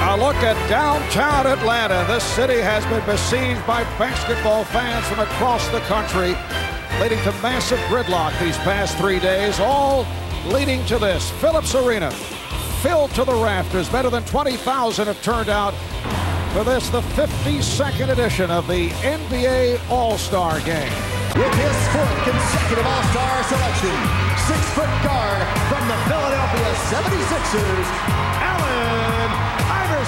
A look at downtown Atlanta. This city has been besieged by basketball fans from across the country, leading to massive gridlock these past 3 days, all leading to this. Phillips Arena filled to the rafters. Better than 20,000 have turned out for this, the 52nd edition of the NBA All-Star Game. With his 4th consecutive All-Star selection, 6-foot guard from the Philadelphia 76ers, Allen Iverson.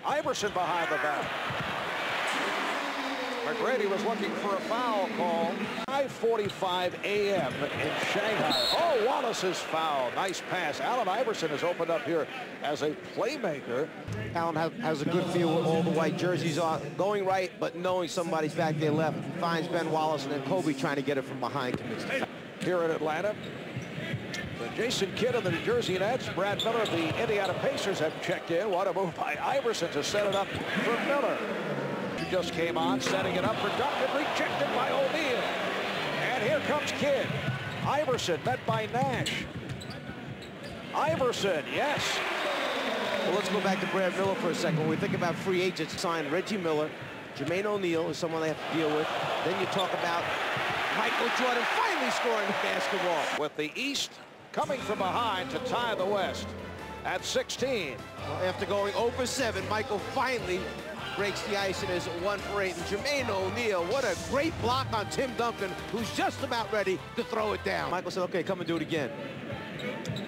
Iverson behind the back. McGrady was looking for a foul call. 5:45 a.m. in Shanghai. Oh, Wallace is fouled. Nice pass. Allen Iverson has opened up here as a playmaker. Allen has a good feel with all the white jerseys on, going right, but knowing somebody's back there left. Finds Ben Wallace, and then Kobe trying to get it from behind. Here in Atlanta, the Jason Kidd of the New Jersey Nets, Brad Miller of the Indiana Pacers have checked in. What a move by Iverson to set it up for Miller. He just came on, setting it up for Duncan, rejected by O'Neal. And here comes Kidd. Iverson met by Nash. Iverson, yes. Well, let's go back to Brad Miller for a second. When we think about free agents, signed Reggie Miller, Jermaine O'Neal is someone they have to deal with. Then you talk about Michael Jordan finally scoring the basketball. With the East coming from behind to tie the West at 16. Well, after going 0 for 7, Michael finally breaks the ice and is 1 for 8. And Jermaine O'Neal, what a great block on Tim Duncan, who's just about ready to throw it down. Michael said, okay, come and do it again.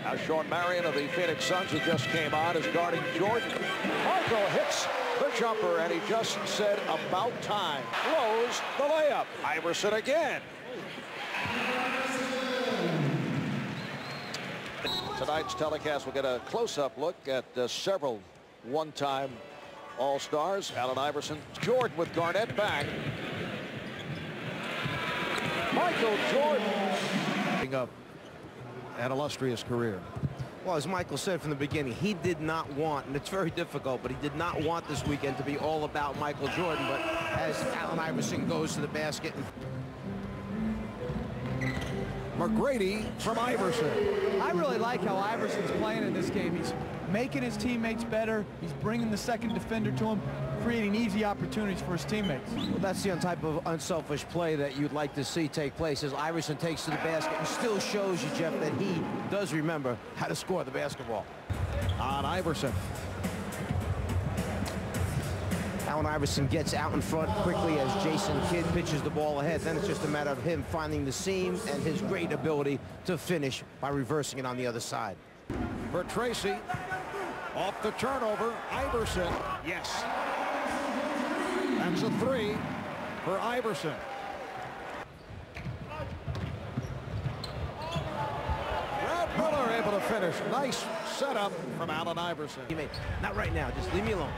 Now Sean Marion of the Phoenix Suns, who just came on, is guarding Jordan. Michael hits the jumper, and he just said about time. Blows the layup. Iverson again. Tonight's telecast will get a close-up look at several one-time All-Stars. Allen Iverson, Jordan with Garnett back. Michael Jordan. Up an illustrious career. Well, as Michael said from the beginning, he did not want, and it's very difficult, but he did not want this weekend to be all about Michael Jordan. But as Allen Iverson goes to the basket. McGrady from Iverson. I really like how Iverson's playing in this game. He's making his teammates better. He's bringing the second defender to him, creating easy opportunities for his teammates. Well, that's the type of unselfish play that you'd like to see take place as Iverson takes to the basket and still shows you, Jeff, that he does remember how to score the basketball. On Iverson. Allen Iverson gets out in front quickly as Jason Kidd pitches the ball ahead. Then it's just a matter of him finding the seam and his great ability to finish by reversing it on the other side. For Tracy, off the turnover, Iverson, yes. That's a 3 for Iverson. Brad Miller able to finish. Nice setup from Allen Iverson. Not right now, just leave me alone.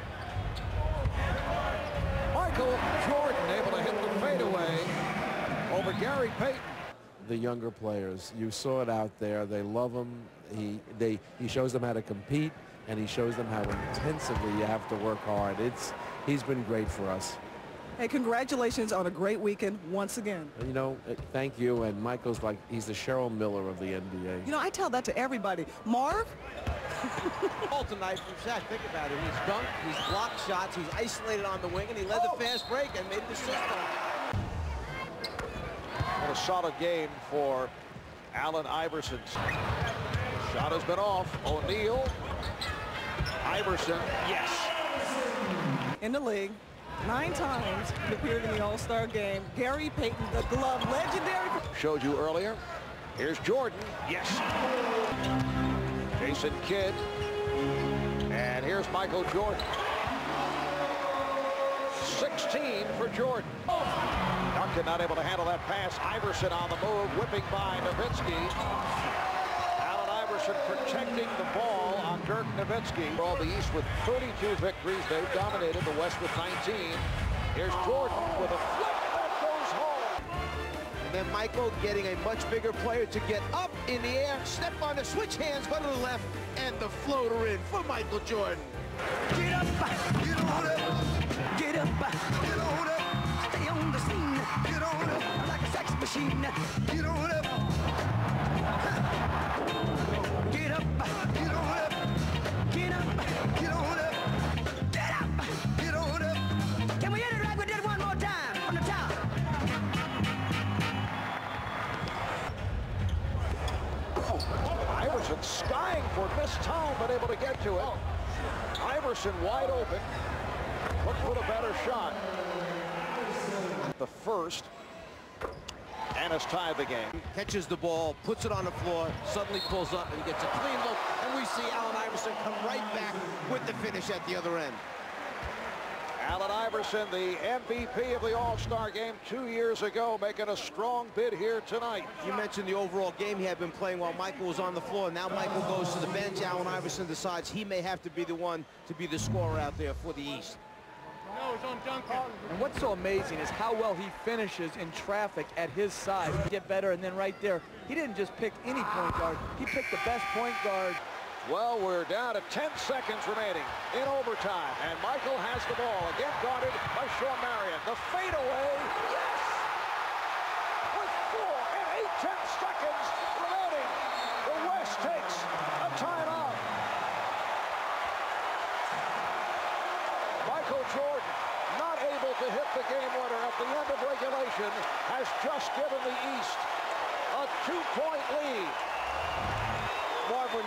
Michael Jordan able to hit the fadeaway over Gary Payton. The younger players, you saw it out there. They love him. He shows them how to compete, and he shows them how intensively you have to work hard. He's been great for us. Hey, congratulations on a great weekend once again. You know, thank you. And Michael's like, he's the Cheryl Miller of the NBA. You know, I tell that to everybody. Marv? All tonight from Shaq. Think about it. He's dunked, he's blocked shots, he's isolated on the wing, and he led the fast break and made the assist. What a solid game for Allen Iverson. Shot has been off. O'Neal. Iverson, yes. In the league, 9 times he appeared in the All-Star game. Gary Payton, the glove, legendary. Showed you earlier. Here's Jordan, yes. Jason Kidd. And here's Michael Jordan. 16 for Jordan. Duncan not able to handle that pass. Iverson on the move, whipping by Nowitzki. Allen Iverson protecting the ball on Dirk Nowitzki. All the East with 32 victories. They've dominated the West with 19. Here's Jordan with a flip that goes home. And then Michael getting a much bigger player to get up in the air, step on the switch hands, go to the left, and the floater in for Michael Jordan. Get up, get on it. Get up, get on it. Stay on the scene. Get on it. machine. Get on up. Get up. Get on up. Get up. Get on up. Get up. Get on up. Can we hit it like we did one more time from the top? Iverson skying for missed time, but able to get to it. Iverson wide open. Look for the better shot. The first, and has tied the game. Catches the ball, puts it on the floor, suddenly pulls up, and he gets a clean look. And we see Allen Iverson come right back with the finish at the other end. Allen Iverson, the MVP of the All-Star game 2 years ago, making a strong bid here tonight. You mentioned the overall game he had been playing while Michael was on the floor. Now Michael goes to the bench. Allen Iverson decides he may have to be the one to be the scorer out there for the East. And what's so amazing is how well he finishes in traffic at his size. Get better, and then right there, he didn't just pick any point guard. He picked the best point guard. Well, we're down to 10 seconds remaining in overtime, and Michael has the ball, again guarded by Sean Marion. The fadeaway, yes! With 4 and 8/10 seconds remaining, the West takes a timeout. Michael Jordan, not able to hit the game winner at the end of regulation, has just given the East a 2-point lead. Marvin,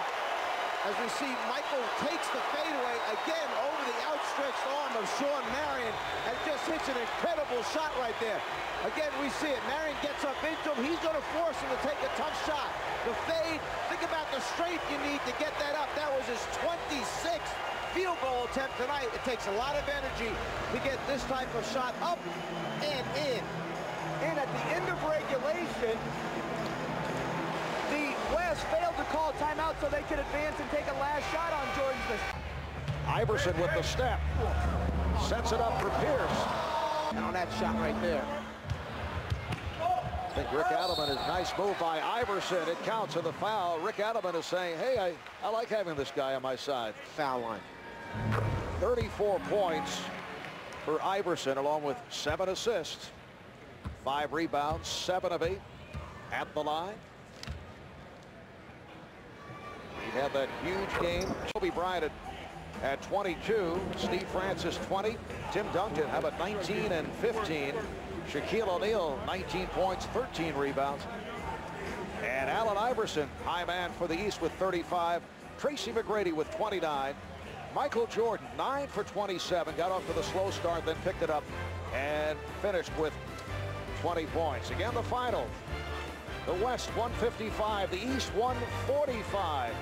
as we see, Michael takes the fadeaway again over the outstretched arm of Sean Marion and just hits an incredible shot right there. Again, we see it. Marion gets up into him. He's going to force him to take a tough shot. The fade, think about the strength you need to get that up. That was his 26th field goal attempt tonight. It takes a lot of energy to get this type of shot up and in. And at the end of regulation, the West failed to call timeout so they could advance and take a last shot on Jordan's miss. Iverson with the step. Sets it up for Pierce. And on that shot right there. I think Rick Adelman is nice move by Iverson. It counts in the foul. Rick Adelman is saying, hey, I like having this guy on my side. Foul line. 34 points for Iverson, along with 7 assists. 5 rebounds, 7 of 8 at the line. He had that huge game. Kobe Bryant at 22. Steve Francis 20. Tim Duncan, how about 19 and 15. Shaquille O'Neal 19 points, 13 rebounds. And Allen Iverson, high man for the East with 35. Tracy McGrady with 29. Michael Jordan 9 for 27. Got off to the slow start, then picked it up and finished with 20 points. Again, the final. The West 155, the East 145.